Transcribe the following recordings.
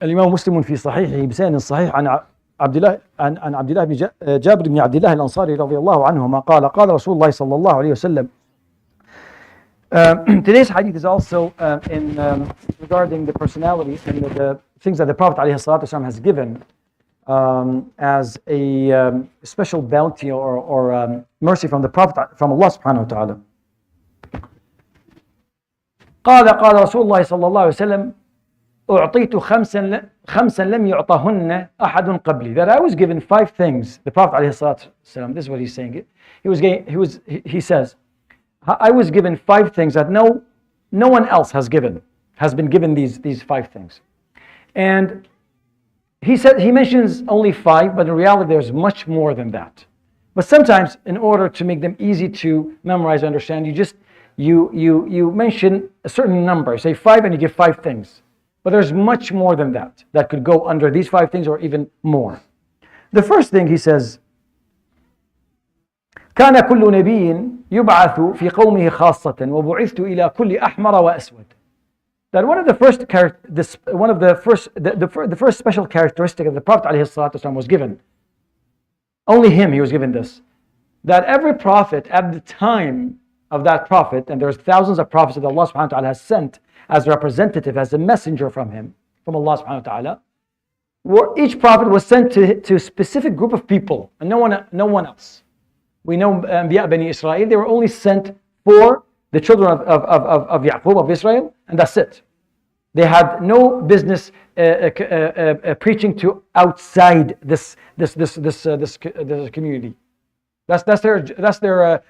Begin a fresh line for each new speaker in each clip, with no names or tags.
الإمام مسلم في صحيحه بسند صحيح عن عبد الله بن جابر بن عبد الله الأنصاري رضي الله عنهما قال رسول الله صلى الله عليه وسلم. Today's hadith is also regarding the personality and the things that the Prophet ﷺ has given as a special bounty or mercy from the Prophet, from Allah subhanahu wa ta'ala. قال رسول الله صلى الله عليه وسلم أعطيت خمسا لم يعطهن أحد قبلي. That I was given 5 things. The Prophet ﷺ, this is what he's saying. He says, I was given 5 things that no one else has been given these 5 things. And he mentions only 5, but in reality there's much more than that. But sometimes, in order to make them easy to memorize and understand, you mention a certain number, say 5, and you give 5 things. But there's much more than that could go under these 5 things or even more. The first thing he says, كان كل نبي يبعث في قومه خاصة وبعثت إلى كل أحمر وأسود. That one of the first special characteristic of the Prophet ﷺ was given. Only him he was given this. That every prophet at the time of that prophet, and there's thousands of prophets that Allah subhanahu wa ta'ala has sent as a representative, as a messenger from him, from Allah subhanahu wa ta'ala, each prophet was sent to a specific group of people and no one else. We know Anbiya Bani Israel, they were only sent for the children of Yaqub, of Israel, and that's it. They had no business preaching to outside this community. That's their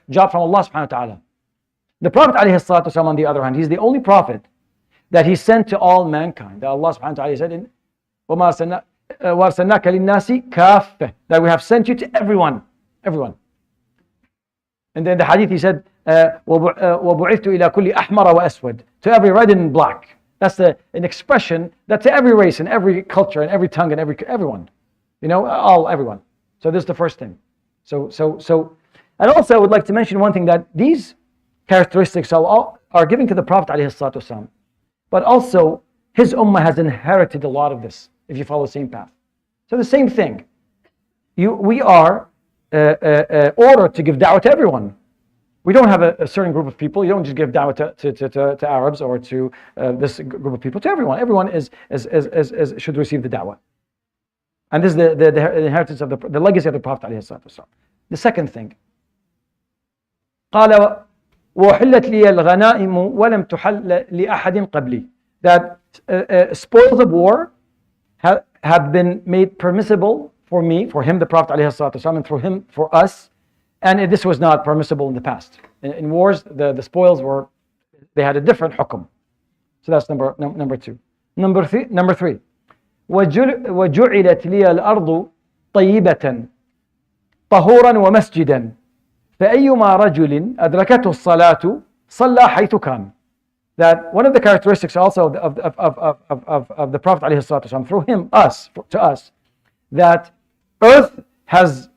job from Allah subhanahu wa ta'ala. The Prophet ﷺ, on the other hand, he's the only prophet that he sent to all mankind. That Allah subhanahu wa ta'ala said, وَمَا أَرْسَلْنَاكَ لِلنَّاسِ كَافَّةً, that we have sent you to everyone. And then the hadith he said, وَبُعِثْتُ إِلَى كُلِّ أَحْمَرَ وَأَسْوَدَ, to every red and black. That's an expression that to every race and every culture and every tongue and everyone. Everyone. So this is the first thing. So and also I would like to mention one thing, that these characteristics are given to the Prophet ﷺ, but also his ummah has inherited a lot of this if you follow the same path. So the same thing. We are ordered to give da'wah to everyone. We don't have a certain group of people. You don't just give da'wah to Arabs or to this group of people. To everyone. Everyone should receive the da'wah. And this is the inheritance of the legacy of the Prophet ﷺ. The second thing. قال وحلت لي الغنائم ولم تحل لأحد قبلي. That spoils of war have been made permissible for me, for him, the Prophet ﷺ, and through him, for us. And this was not permissible in the past. In wars, the spoils they had a different hukum. So that's number 2. Number three. وجعلت لي الأرض طيبة طهورا ومسجدا فأيما رجل أدركته الصلاة صلى حيث كان. That one of the characteristics also of the Prophet ﷺ, through him, to us, that earth has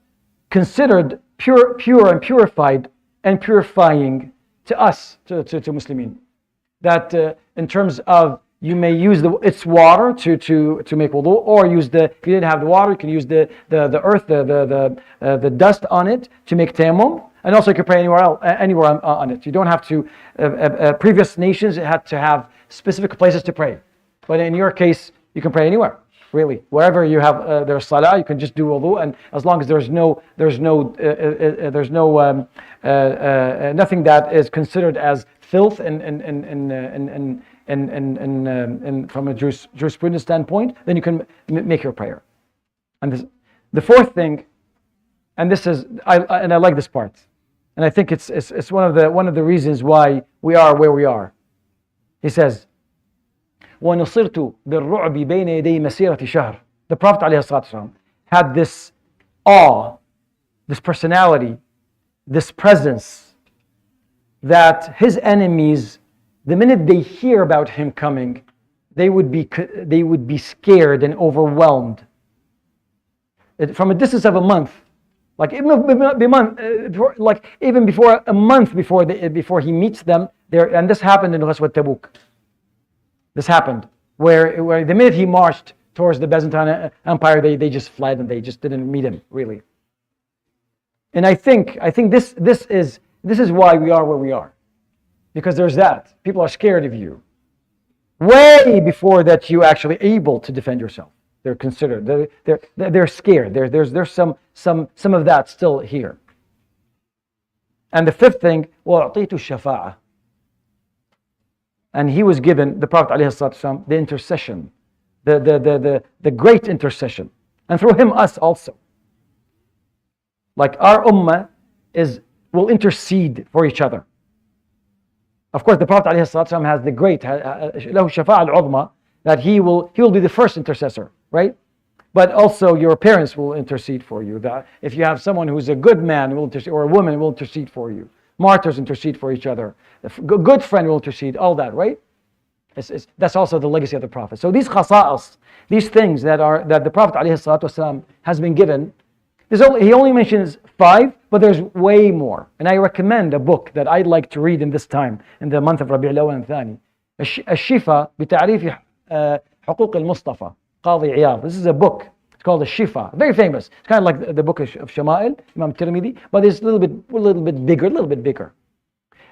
considered pure and purified and purifying to us, to Muslimin. That in terms of, you may use its water to make wudu, or if you didn't have the water, you can use the earth, the dust on it to make tayammum, and also you can pray anywhere on it. You don't have to. Previous nations had to have specific places to pray, but in your case, you can pray anywhere. Really, wherever you have there's salah, you can just do wudu, and as long as there's nothing that is considered as filth and from a jurisprudence standpoint, then you can make your prayer. And the fourth thing, and this is I like this part, and I think it's one of the reasons why we are where we are. He says, وَنُصِرْتُ بِالرُّعْبِ بَيْنَ يَدَيْ مَسِيرَةِ شَهْرٍ. The Prophet ﷺ had this awe, this personality, this presence, that his enemies, the minute they hear about him coming, they would be scared and overwhelmed. From a distance of a month, even before a month before he meets them there, and this happened in Ghazwat Tabuk. This happened where the minute he marched towards the Byzantine Empire, they just fled and they just didn't meet him, really. And I think this is why we are where we are. Because there's that. People are scared of you. Way before that you actually able to defend yourself. They're considered. They're scared. There's some of that still here. And the fifth thing, وَأُعْطِيتُ الشَّفَاعَةِ. And he was given, the Prophet ﷺ, the intercession, the great intercession. And through him, us also. Like our ummah will intercede for each other. Of course, the Prophet ﷺ has the great, له الشفاعة العظمى, that he will be the first intercessor, right? But also your parents will intercede for you. That if you have someone who's a good man will intercede, or a woman will intercede for you. Martyrs intercede for each other. A good friend will intercede. All that, right? That's also the legacy of the Prophet. So these khasa'as, these things that the Prophet ﷺ has been given, he only mentions 5, but there's way more. And I recommend a book that I'd like to read in this time, in the month of Rabi' al-Awwal and Thani. الشفا بتعريف حقوق المصطفى قاضي عياض. This is a book. It's called الشفا. Very famous. It's kind of like the book of Shama'il, Imam Tirmidhi, but it's a little bit bigger.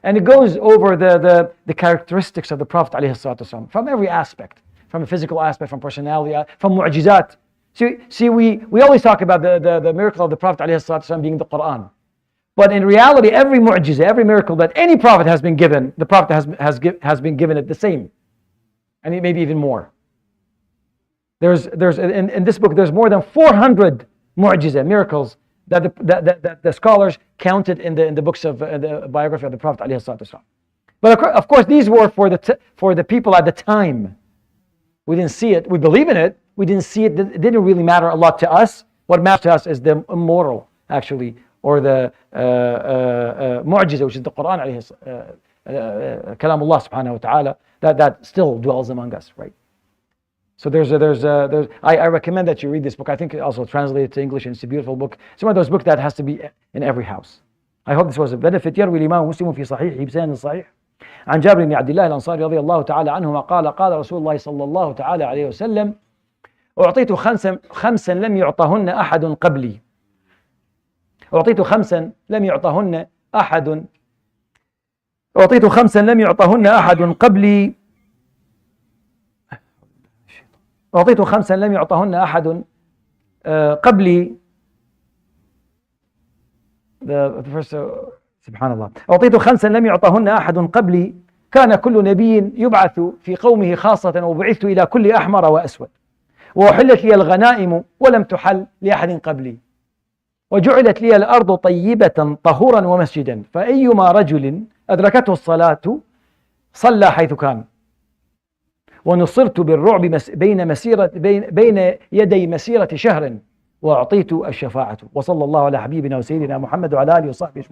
And it goes over the characteristics of the Prophet ﷺ from every aspect, from a physical aspect, from personality, from mu'jizat. See, we always talk about the miracle of the Prophet ﷺ being the Quran. But in reality, every mu'jiza, every miracle that any prophet has been given, the Prophet has been given it the same. And maybe even more. There's in this book, there's more than 400 mu'jiza, miracles, that the scholars counted in the books of the biography of the Prophet ﷺ. But of course, these were for the people at the time. We didn't see it. We believe in it. We didn't see it. It didn't really matter a lot to us. What matters to us is the immortal, actually, or the mu'jiza, which is the Quran, kalamullah subhanahu wa ta'ala, that still dwells among us, right? So I recommend that you read this book. I think it also translated to English, and it's a beautiful book. It's one of those books that has to be in every house. I hope this was a benefit. يروي الإمام مسلم في صحيح بسند صحيح عن جابر بن عبد الله الأنصاري رضي الله تعالى عنهما قال رسول الله صلى الله تعالى عليه وسلم أعطيت خمسا لم يعطهن أحد قبلي. أعطيت خمسا لم يعطهن أحد قبلي. أعطيت خمسا لم يعطهن أحد قبلي. The first, سبحان الله. أعطيت خمسا لم يعطهن أحد قبلي. كان كل نبي يبعث في قومه خاصة وبعثت إلى كل أحمر وأسود. وأحلت لي الغنائم ولم تحل لأحد قبلي. وجعلت لي الأرض طيبة طهورا ومسجدا فأيما رجل أدركته الصلاة صلى حيث كان. ونصرت بالرعب بين يدي مسيرة شهر وأعطيت الشفاعة. وصلى الله على حبيبنا وسيدنا محمد وعلى آله وصحبه